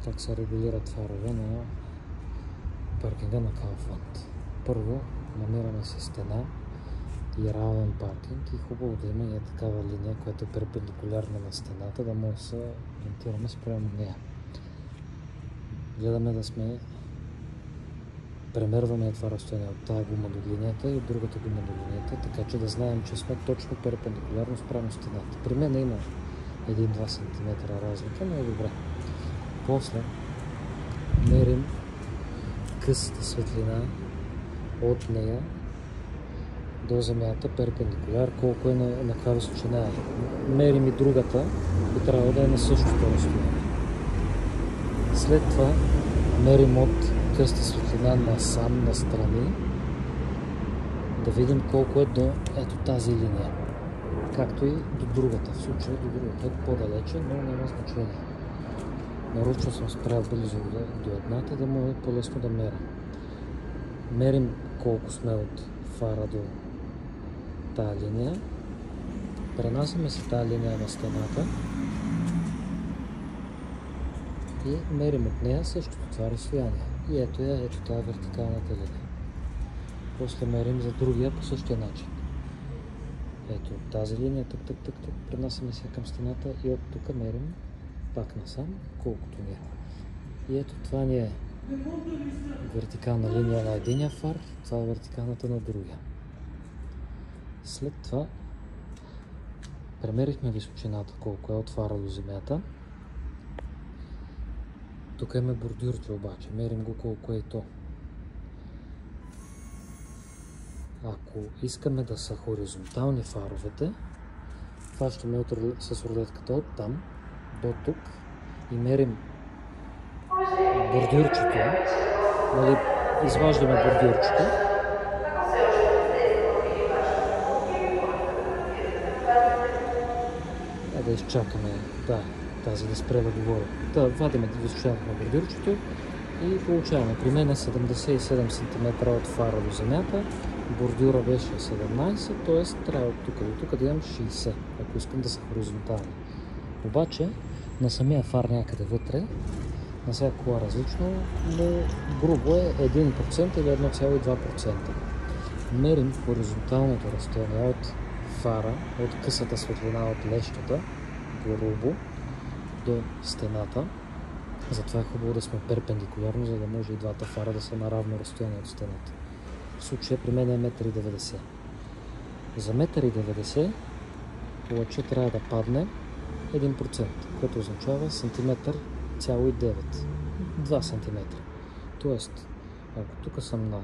как се регулират фарове на паркинга на Kaufland. Първо намираме си стена и равен паркинг и хубаво да има и такава линия, която е перпендикулярна на стената, да може да се ориентираме спрямо нея. Гледаме да сме премерваме това разстояние от тази гума до линията и от другата гума до линията, така че да знаем, че сме точно перпендикулярно спрямо стената. При мен има 1-2 см разлика, но е добре. После мерим късата светлина от нея до земята перпендикуляр, колко е на каква височина е. Мерим и другата и трябва да е на същото разстояние. След това мерим от късата светлина насам, настрани, да видим колко е до ето тази линия, както и до другата. В случая до другата е по-далече, но няма значение. Нарочно съм спрял близо до едната, да му е по-лесно да меря. Мерим колко сме от фара до тази линия. Пренасяме се тази линия на стената и мерим от нея същото това разстояние. И ето я, ето тази вертикалната линия. После мерим за другия по същия начин. Ето от тази линия, тък, пренасяме се към стената и от тук мерим пак насам, колкото ни е. И ето това ни е вертикална линия на единия фар, това е вертикалната на другия. След това премерихме височината, колко е от фара до земята. Тук имаме бордюрче обаче, мерим го колко е и то. Ако искаме да са хоризонтални фаровете, хващаме с рулетката от там до тук и мерим бордюрчето, нали, изваждаме бордюрчето. Да изчакаме тази да спре да говоря. Да вадим височината на бордюрчето и получаваме. При мен е 77 см от фара до земята, бордюра беше 17, т.е. трябва от тук до тук да имам 60, ако искам да са хоризонтални. Обаче на самия фар някъде вътре, на всяка кола различно, но грубо е 1% или 1,2%. Мерим хоризонталното разстояние от фара, от късата светлина от лещата, грубо, до стената. Затова е хубаво да сме перпендикулярно, за да може и двата фара да са на равно разстояние от стената. В случая при мен е 1,90 м. За 1,90 м лъча трябва да падне 1%, което означава сантиметър цяло и 9, 2 см. Тоест, ако тук съм на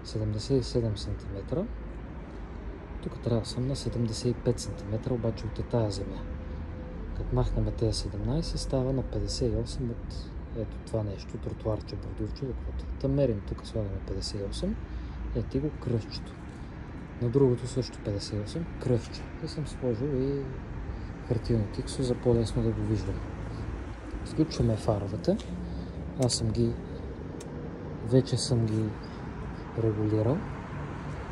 77 см, тук трябва да съм на 75 см, обаче от тази земя. Като махнем тези 17, става на 58 от ето това нещо, тротуарче, бордюрче, докато да мерим, тук слагаме 58, ето го кръстчето. На другото също 58, кръстче. И съм сложил и хартиено тиксо, за по-лесно да го виждам. Включваме фаровете. Аз вече съм ги регулирал.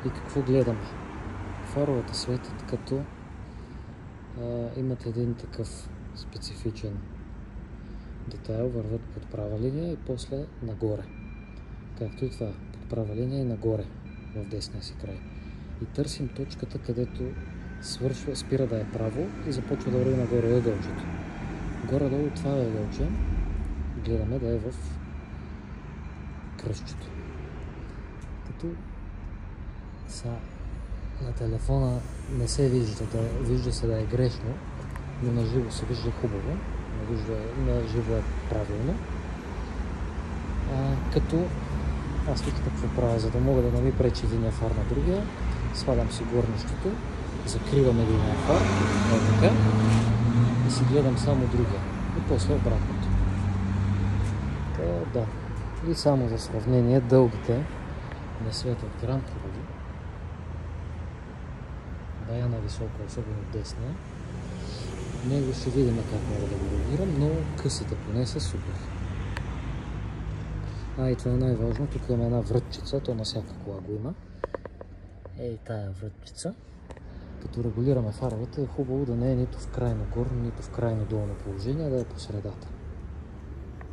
И какво гледаме? Фаровете светят като имат един такъв специфичен детайл, върват под права линия и после нагоре. Както и това, под права линия и нагоре в десния си край. И търсим точката, където спира да е право и започва да върви нагоре ъгълчето. Горе-долу това е ъгълче, гледаме да е в кръстчето. Като на телефона не се вижда се да е грешно, но на живо се вижда хубаво, на живо е правилно. Като аз тук какво правя, за да мога да не ми пречи единия фар на другия, свалям си горнището, закривам единия фар, така, и си гледам само другия, и после обратното. Да. И само за сравнение, дългите не светят грам хубаво. Бая на високо, особено десния. Него ще видим как мога да го регулирам, но късите поне са супер. И това е най-важно, тук имаме една врътчица, то на всяка кола го има. Ей тая врътчица. Като регулираме фаровете е хубаво да не е нито в крайно горно, нито в крайно долно положение, да е по средата.